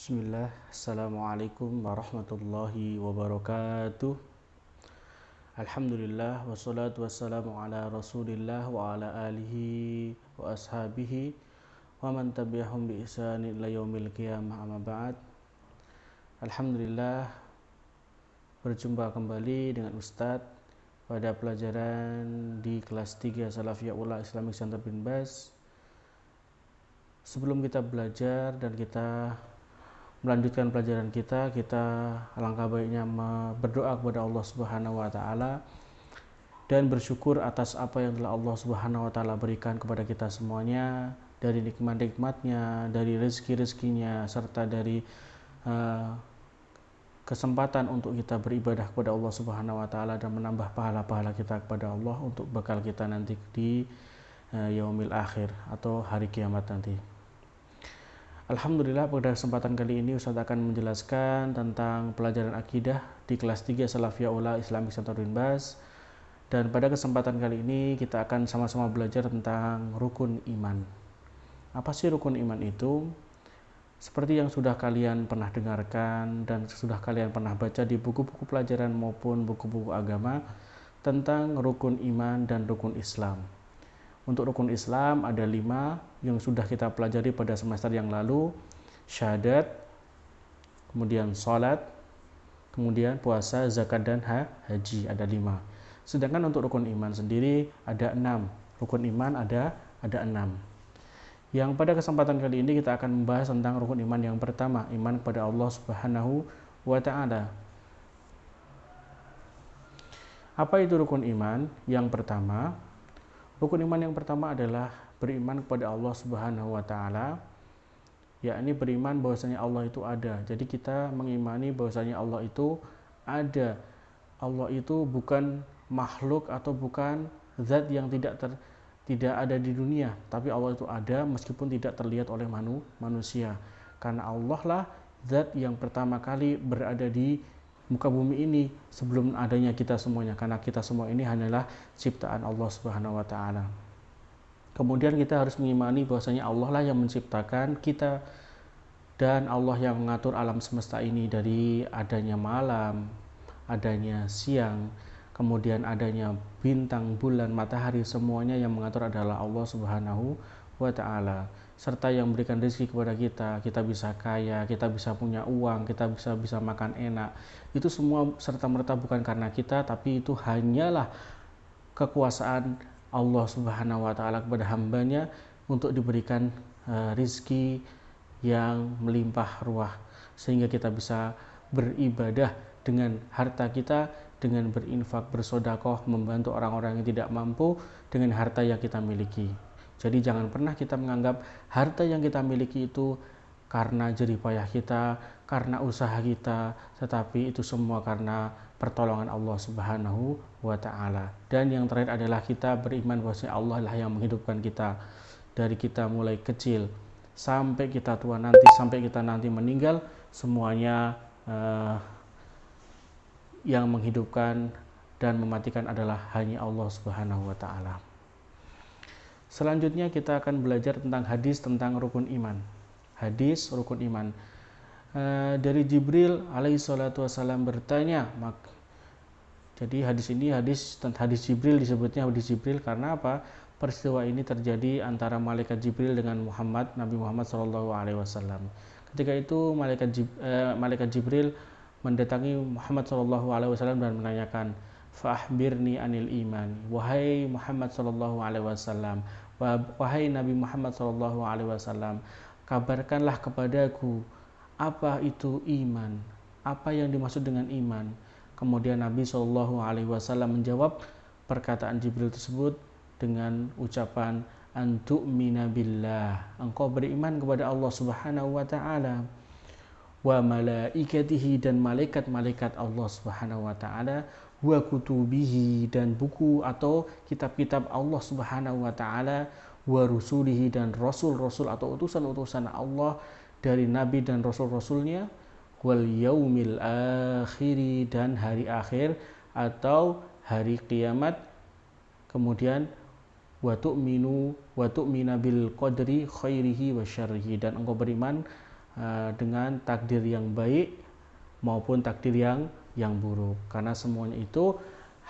Bismillah, Assalamualaikum warahmatullahi wabarakatuh. Alhamdulillah, wassalatu wassalamu ala rasulillah wa ala alihi wa ashabihi wa man tabi'ahum bi ihsani ila yaumil qiyamah, amma ba'd. Alhamdulillah, berjumpa kembali dengan Ustadz pada pelajaran di kelas 3 Salafiyah Ula Islamic Center bin Baz. Sebelum kita belajar dan kita melanjutkan pelajaran kita alangkah baiknya berdoa kepada Allah Subhanahu wa taala dan bersyukur atas apa yang telah Allah Subhanahu wa taala berikan kepada kita semuanya, dari nikmat-nikmatnya, dari rezeki-rezekinya, serta dari kesempatan untuk kita beribadah kepada Allah Subhanahu wa taala dan menambah pahala-pahala kita kepada Allah untuk bekal kita nanti di yaumil akhir atau hari kiamat nanti. Alhamdulillah, pada kesempatan kali ini Ustaz akan menjelaskan tentang pelajaran akidah di kelas 3 Salafiyah Ula Islamic Center bin Baz. Dan pada kesempatan kali ini kita akan sama-sama belajar tentang rukun iman. Apa sih rukun iman itu? Seperti yang sudah kalian pernah dengarkan dan sudah kalian pernah baca di buku-buku pelajaran maupun buku-buku agama tentang rukun iman dan rukun Islam. Untuk rukun Islam ada 5 yang sudah kita pelajari pada semester yang lalu: syahadat, kemudian sholat, kemudian puasa, zakat, dan haji. Ada 5. Sedangkan untuk rukun iman sendiri ada 6. Rukun iman ada 6. Yang pada kesempatan kali ini kita akan membahas tentang rukun iman yang pertama, iman kepada Allah Subhanahu wa ta'ala. Apa itu rukun iman? Yang pertama, rukun iman yang pertama adalah beriman kepada Allah Subhanahu wa taala, yakni beriman bahwasanya Allah itu ada. Jadi kita mengimani bahwasanya Allah itu ada. Allah itu bukan makhluk atau bukan zat yang tidak ada di dunia, tapi Allah itu ada meskipun tidak terlihat oleh manusia. Karena Allah lah zat yang pertama kali berada di muka bumi ini sebelum adanya kita semuanya, karena kita semua ini hanyalah ciptaan Allah Subhanahu wa taala. Kemudian kita harus mengimani bahwasanya Allah lah yang menciptakan kita dan Allah yang mengatur alam semesta ini dari adanya malam, adanya siang, kemudian adanya bintang, bulan, matahari, semuanya yang mengatur adalah Allah Subhanahu wa taala. Serta yang memberikan rezeki kepada kita bisa kaya, kita bisa punya uang, kita bisa makan enak. Itu semua serta-merta bukan karena kita, tapi itu hanyalah kekuasaan Allah Subhanahu wa taala kepada hambanya untuk diberikan rezeki yang melimpah ruah, sehingga kita bisa beribadah dengan harta kita, dengan berinfak, bersedekah, membantu orang-orang yang tidak mampu dengan harta yang kita miliki. Jadi jangan pernah kita menganggap harta yang kita miliki itu karena jerih payah kita, karena usaha kita, tetapi itu semua karena pertolongan Allah Subhanahu wa taala. Dan yang terakhir adalah kita beriman bahwa Allah lah yang menghidupkan kita dari kita mulai kecil sampai kita tua nanti, sampai kita nanti meninggal, semuanya yang menghidupkan dan mematikan adalah hanya Allah Subhanahu wa taala. Selanjutnya kita akan belajar tentang hadis tentang rukun iman. Hadis rukun iman. Dari Jibril alaihi salatu wasallam bertanya. Jadi hadis ini hadis Jibril, disebutnya hadis Jibril karena apa? Peristiwa ini terjadi antara malaikat Jibril dengan Nabi Muhammad sallallahu alaihi wasallam. Ketika itu malaikat Jibril mendatangi Muhammad sallallahu alaihi wasallam dan menanyakan, "Fa'akhbirni anil iman." Wahai Muhammad sallallahu alaihi wasallam, wahai Nabi Muhammad sallallahu alaihi wasallam, kabarkanlah kepadaku apa itu iman, apa yang dimaksud dengan iman. Kemudian Nabi sallallahu alaihi wasallam menjawab perkataan Jibril tersebut dengan ucapan, "Antu'mina billah." Engkau beriman kepada Allah Subhanahu wa taala, wa malaikatihi, dan malaikat-malaikat Allah Subhanahu wa taala, wa kutubihi, dan buku atau kitab-kitab Allah Subhanahu wa taala, wa rusulihi, dan rasul-rasul atau utusan-utusan Allah dari nabi dan rasul-rasulnya, wal yaumil akhiri, dan hari akhir atau hari kiamat. Kemudian wa tu'mina bil qadri khairihi wa syarrihi, dan engkau beriman dengan takdir yang baik maupun takdir yang buruk, karena semuanya itu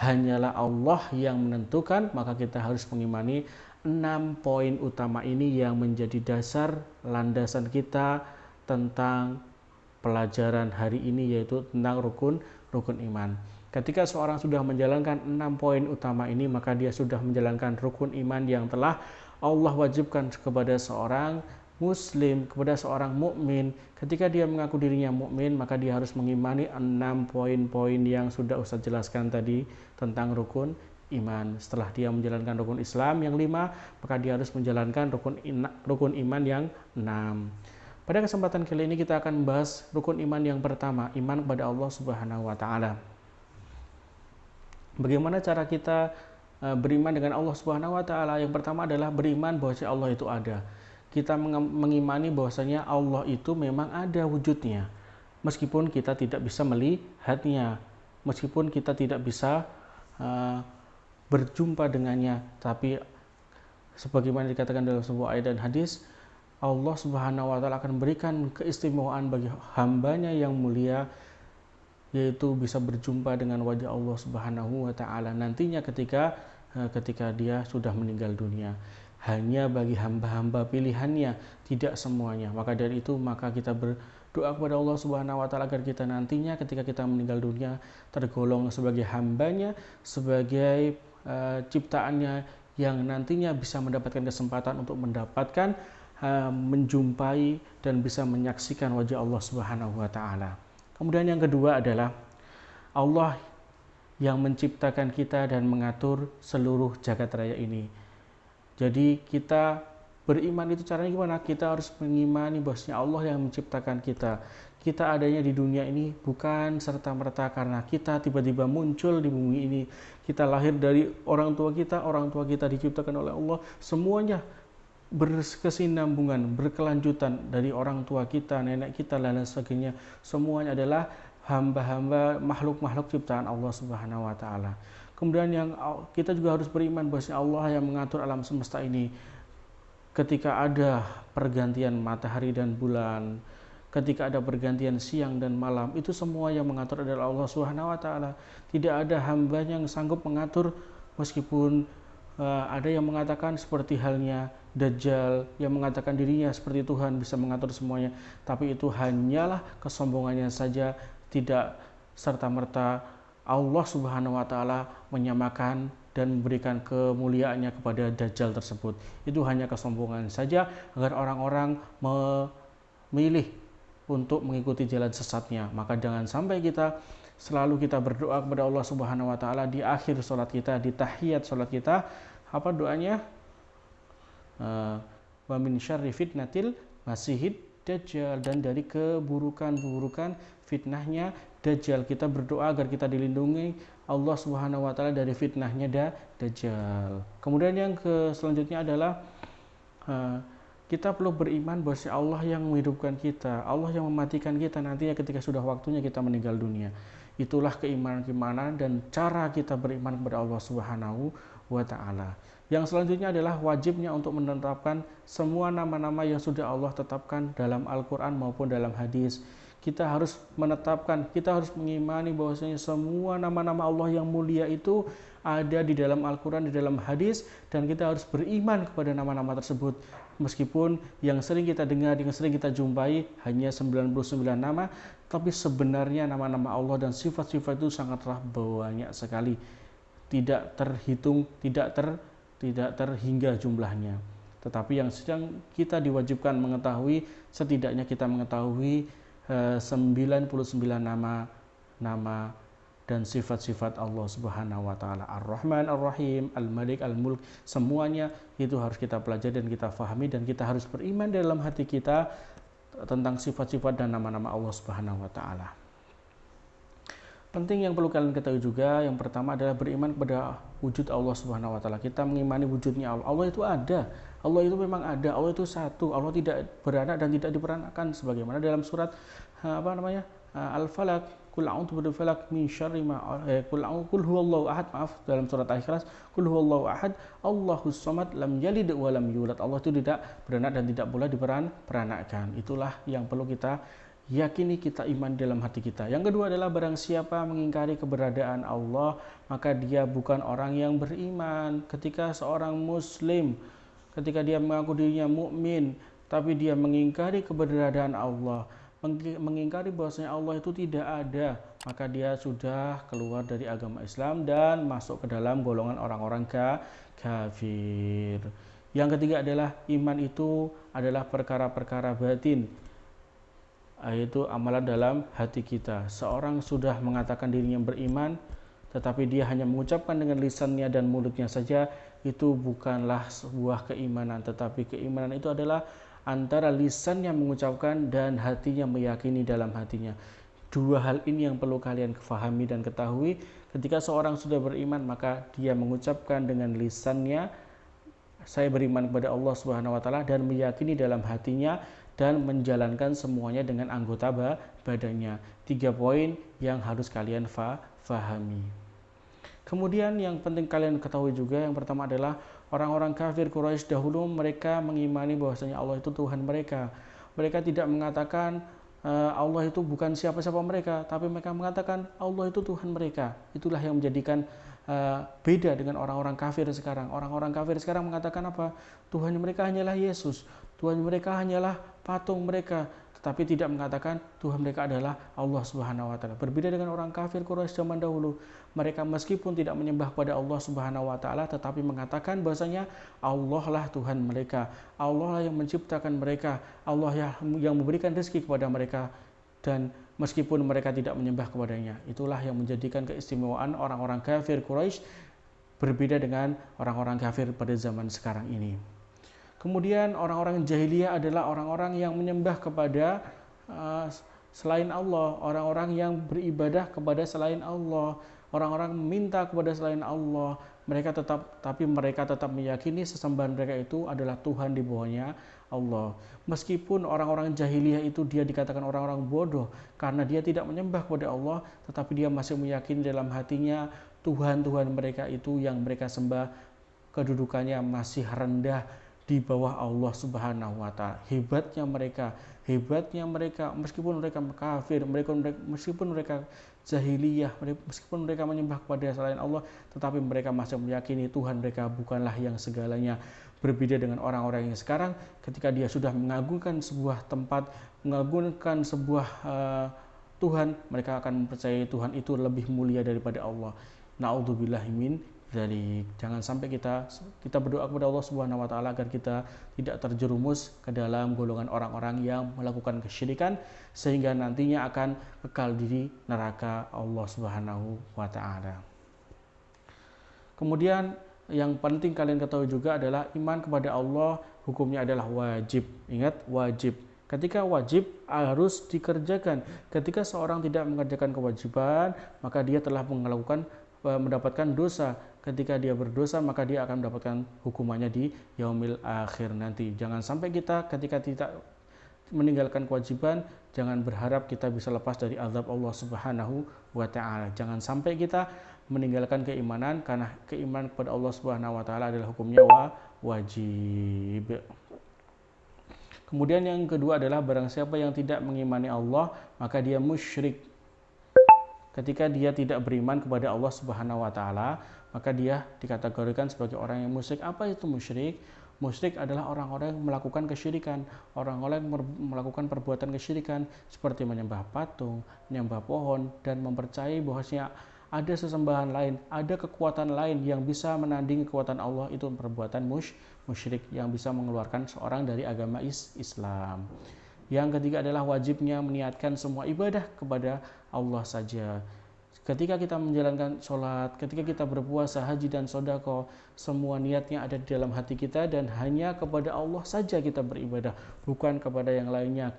hanyalah Allah yang menentukan. Maka kita harus mengimani 6 poin utama ini yang menjadi dasar landasan kita tentang pelajaran hari ini, yaitu tentang rukun iman. Ketika seorang sudah menjalankan 6 poin utama ini, maka dia sudah menjalankan rukun iman yang telah Allah wajibkan kepada seorang muslim, kepada seorang mukmin. Ketika dia mengaku dirinya mukmin, maka dia harus mengimani 6 poin-poin yang sudah Ustaz jelaskan tadi tentang rukun iman. Setelah dia menjalankan rukun Islam yang 5, maka dia harus menjalankan rukun iman yang 6. Pada kesempatan kali ini kita akan membahas rukun iman yang pertama, iman kepada Allah Subhanahu wa taala. Bagaimana cara kita beriman dengan Allah Subhanahu wa taala? Yang pertama adalah beriman bahwa Allah itu ada. Kita mengimani bahwasanya Allah itu memang ada wujudnya, meskipun kita tidak bisa melihatnya, meskipun kita tidak bisa berjumpa dengannya, tapi sebagaimana dikatakan dalam sebuah ayat dan hadis, Allah Subhanahu wa taala akan berikan keistimewaan bagi hambanya yang mulia, yaitu bisa berjumpa dengan wajah Allah Subhanahu wa taala nantinya ketika dia sudah meninggal dunia. Hanya bagi hamba-hamba pilihannya, tidak semuanya. Maka dari itu, maka kita berdoa kepada Allah Subhanahu wa taala agar kita nantinya ketika kita meninggal dunia tergolong sebagai hambanya, sebagai ciptaannya yang nantinya bisa mendapatkan kesempatan untuk mendapatkan menjumpai dan bisa menyaksikan wajah Allah Subhanahu wa taala. Kemudian yang kedua adalah Allah yang menciptakan kita dan mengatur seluruh jagat raya ini. Jadi kita beriman itu caranya gimana? Kita harus mengimani bahwasanya Allah yang menciptakan kita. Kita adanya di dunia ini bukan serta-merta karena kita tiba-tiba muncul di bumi ini. Kita lahir dari orang tua kita diciptakan oleh Allah. Semuanya berkesinambungan, berkelanjutan dari orang tua kita, nenek kita, dan lain sebagainya. Semuanya adalah hamba-hamba, makhluk-makhluk ciptaan Allah Subhanahu wa taala. Kemudian yang kita juga harus beriman bahwa Allah yang mengatur alam semesta ini. Ketika ada pergantian matahari dan bulan, ketika ada pergantian siang dan malam, itu semua yang mengatur adalah Allah Subhanahu wa taala. Tidak ada hamba yang sanggup mengatur, meskipun ada yang mengatakan seperti halnya Dajjal yang mengatakan dirinya seperti Tuhan, bisa mengatur semuanya, tapi itu hanyalah kesombongannya saja, tidak serta-merta Allah Subhanahu wa taala menyamakan dan memberikan kemuliaannya kepada Dajjal tersebut. Itu hanya kesombongan saja agar orang-orang memilih untuk mengikuti jalan sesatnya. Maka jangan sampai selalu kita berdoa kepada Allah Subhanahu wa taala di akhir salat kita, di tahiyat salat kita. Apa doanya? Wa min syarri fitnatil masihid dajjal, dan dari keburukan fitnahnya Dajjal. Kita berdoa agar kita dilindungi Allah Subhanahu wa taala dari fitnahnya Dajjal. Kemudian yang selanjutnya adalah kita perlu beriman bahwa Allah yang menghidupkan kita, Allah yang mematikan kita nantinya ketika sudah waktunya kita meninggal dunia. Itulah keimanan dan cara kita beriman kepada Allah Subhanahu wa taala. Yang selanjutnya adalah wajibnya untuk menetapkan semua nama-nama yang sudah Allah tetapkan dalam Al-Quran maupun dalam hadis. Kita harus menetapkan, kita harus mengimani bahwasanya semua nama-nama Allah yang mulia itu ada di dalam Al-Quran, di dalam hadis, dan kita harus beriman kepada nama-nama tersebut. Meskipun yang sering kita dengar, yang sering kita jumpai hanya 99 nama, tapi sebenarnya nama-nama Allah dan sifat-sifat itu sangatlah banyak sekali. Tidak terhitung, tidak terhingga jumlahnya. Tetapi yang sedang kita diwajibkan mengetahui, setidaknya kita mengetahui 99 nama dan sifat-sifat Allah Subhanahu wa taala. Ar-Rahman, Ar-Rahim, Al-Malik, Al-Mulk, semuanya itu harus kita pelajari dan kita fahami, dan kita harus beriman dalam hati kita tentang sifat-sifat dan nama-nama Allah Subhanahu wa taala. Penting yang perlu kalian ketahui juga, yang pertama adalah beriman kepada wujud Allah Subhanahu wa taala. Kita mengimani wujudnya Allah. Allah itu ada. Allah itu memang ada. Allah itu satu. Allah tidak beranak dan tidak diperanakkan, sebagaimana dalam surat Al-Falaq qul a'udzu birabbil falaq min syarri ma qul huwallahu ahad, maaf, dalam surat Al-Ikhlas, qul huwallahu ahad, Allahus samad, lam yalid wa lam yulad. Allah itu tidak beranak dan tidak pula diperanakkan. Itulah yang perlu kita yakini, kita iman dalam hati kita. Yang kedua adalah barang siapa mengingkari keberadaan Allah, maka dia bukan orang yang beriman. Ketika seorang muslim, ketika dia mengaku dirinya mukmin, tapi dia mengingkari keberadaan Allah, mengingkari bahwasanya Allah itu tidak ada, maka dia sudah keluar dari agama Islam dan masuk ke dalam golongan orang-orang kafir. Yang ketiga adalah iman itu adalah perkara-perkara batin, yaitu amalan dalam hati kita. Seorang sudah mengatakan dirinya beriman, tetapi dia hanya mengucapkan dengan lisannya dan mulutnya saja, itu bukanlah sebuah keimanan. Tetapi keimanan itu adalah antara lisannya mengucapkan dan hatinya meyakini dalam hatinya. Dua hal ini yang perlu kalian fahami dan ketahui. Ketika seorang sudah beriman, maka dia mengucapkan dengan lisannya, saya beriman kepada Allah Subhanahu wa taala, dan meyakini dalam hatinya dan menjalankan semuanya dengan anggota badannya. 3 poin yang harus kalian fahami. Kemudian yang penting kalian ketahui juga, yang pertama adalah orang-orang kafir Quraisy dahulu mereka mengimani bahwasanya Allah itu Tuhan mereka. Mereka tidak mengatakan Allah itu bukan siapa-siapa mereka, tapi mereka mengatakan Allah itu Tuhan mereka. Itulah yang menjadikan beda dengan orang-orang kafir sekarang. Orang-orang kafir sekarang mengatakan apa? Tuhan mereka hanyalah Yesus, Tuhan mereka hanyalah patung mereka, tetapi tidak mengatakan Tuhan mereka adalah Allah Subhanahu wa taala. Berbeda dengan orang kafir Quraisy zaman dahulu. Mereka meskipun tidak menyembah kepada Allah Subhanahu wa taala, tetapi mengatakan bahwasanya Allah lah Tuhan mereka. Allah lah yang menciptakan mereka. Allah yang memberikan rezeki kepada mereka, dan meskipun mereka tidak menyembah kepadanya. Itulah yang menjadikan keistimewaan orang-orang kafir Quraisy berbeda dengan orang-orang kafir pada zaman sekarang ini. Kemudian orang-orang jahiliyah adalah orang-orang yang menyembah kepada selain Allah, orang-orang yang beribadah kepada selain Allah, orang-orang minta kepada selain Allah. Tapi mereka tetap meyakini sesembahan mereka itu adalah Tuhan di bawahnya Allah. Meskipun orang-orang jahiliyah itu dia dikatakan orang-orang bodoh karena dia tidak menyembah kepada Allah, tetapi dia masih meyakini dalam hatinya Tuhan-Tuhan mereka itu yang mereka sembah kedudukannya masih rendah di bawah Allah Subhanahu wa taala. Hebatnya mereka meskipun mereka kafir, meskipun mereka jahiliyah, meskipun mereka menyembah kepada selain Allah, tetapi mereka masih meyakini Tuhan mereka bukanlah yang segalanya. Berbeda dengan orang-orang yang sekarang, ketika dia sudah mengagungkan sebuah tempat, mengagungkan sebuah Tuhan, mereka akan mempercayai Tuhan itu lebih mulia daripada Allah. Na'udzubillahi min dzalik. Jangan sampai kita berdoa kepada Allah Subhanahu wa taala agar kita tidak terjerumus ke dalam golongan orang-orang yang melakukan kesyirikan sehingga nantinya akan kekal di neraka Allah Subhanahu wa taala. Kemudian yang penting kalian ketahui juga adalah iman kepada Allah hukumnya adalah wajib. Ingat, wajib. Ketika wajib harus dikerjakan. Ketika seorang tidak mengerjakan kewajiban, maka dia telah mendapatkan dosa. Ketika dia berdosa, maka dia akan mendapatkan hukumannya di yaumil akhir nanti. Jangan sampai kita ketika tidak meninggalkan kewajiban, jangan berharap kita bisa lepas dari azab Allah Subhanahu wa taala. Jangan sampai kita meninggalkan keimanan, karena keimanan kepada Allah Subhanahu wa taala adalah hukumnya wajib. Kemudian yang kedua adalah barang siapa yang tidak mengimani Allah, maka dia musyrik. Ketika dia tidak beriman kepada Allah Subhanahu wa taala, maka dia dikategorikan sebagai orang yang musyrik. Apa itu musyrik? Musyrik adalah orang-orang yang melakukan kesyirikan, orang-orang yang melakukan perbuatan kesyirikan seperti menyembah patung, menyembah pohon, dan mempercayai bahwasanya ada sesembahan lain, ada kekuatan lain yang bisa menandingi kekuatan Allah. Itu perbuatan musyrik yang bisa mengeluarkan seorang dari agama Islam. Yang ketiga adalah wajibnya meniatkan semua ibadah kepada Allah saja. Ketika kita menjalankan sholat, ketika kita berpuasa, haji, dan sedekah, semua niatnya ada di dalam hati kita dan hanya kepada Allah saja kita beribadah, bukan kepada yang lainnya.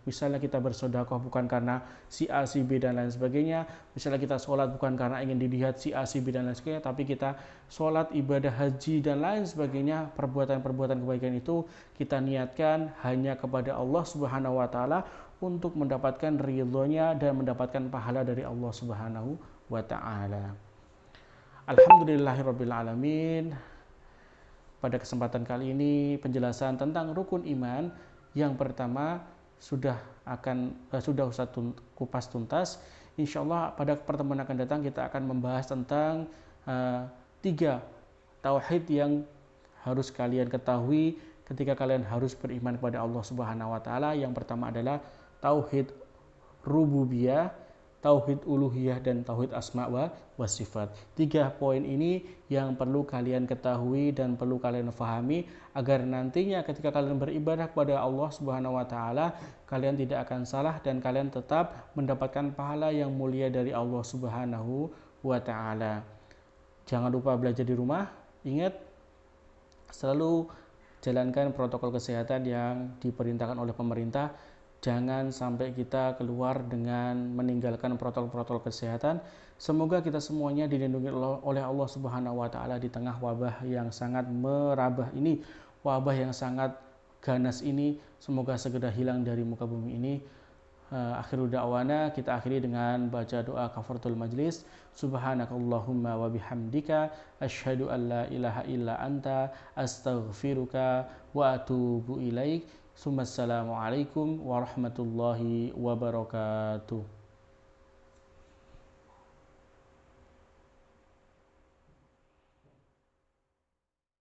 Misalnya kita bersedekah bukan karena si A, si B, dan lain sebagainya. Misalnya kita sholat bukan karena ingin dilihat si A, si B, dan lain sebagainya, tapi kita sholat, ibadah, haji, dan lain sebagainya, perbuatan-perbuatan kebaikan itu kita niatkan hanya kepada Allah Subhanahu wa taala, untuk mendapatkan ridhonya dan mendapatkan pahala dari Allah Subhanahu wa taala. Alhamdulillahirabbil alamin. Pada kesempatan kali ini penjelasan tentang rukun iman yang pertama sudah Ustaz kupas tuntas. Insya Allah pada pertemuan akan datang kita akan membahas tentang 3 tauhid yang harus kalian ketahui ketika kalian harus beriman kepada Allah Subhanahu wa taala. Yang pertama adalah tauhid rububiyah, tauhid uluhiyah, dan tauhid asma wa sifat. 3 poin ini yang perlu kalian ketahui dan perlu kalian fahami agar nantinya ketika kalian beribadah kepada Allah Subhanahu wa taala, kalian tidak akan salah dan kalian tetap mendapatkan pahala yang mulia dari Allah Subhanahu wa taala. Jangan lupa belajar di rumah. Ingat, selalu jalankan protokol kesehatan yang diperintahkan oleh pemerintah. Jangan sampai kita keluar dengan meninggalkan protokol-protokol kesehatan. Semoga kita semuanya dilindungi oleh Allah Subhanahu wa taala di tengah wabah yang sangat merabah ini, wabah yang sangat ganas ini. Semoga segera hilang dari muka bumi ini. Akhirul da'wana, kita akhiri dengan baca doa kafaratul majlis. Subhanakallahumma wa bihamdika asyhadu an la ilaha illa anta astaghfiruka wa atubu ilaik. Assalamualaikum warahmatullahi wabarakatuh.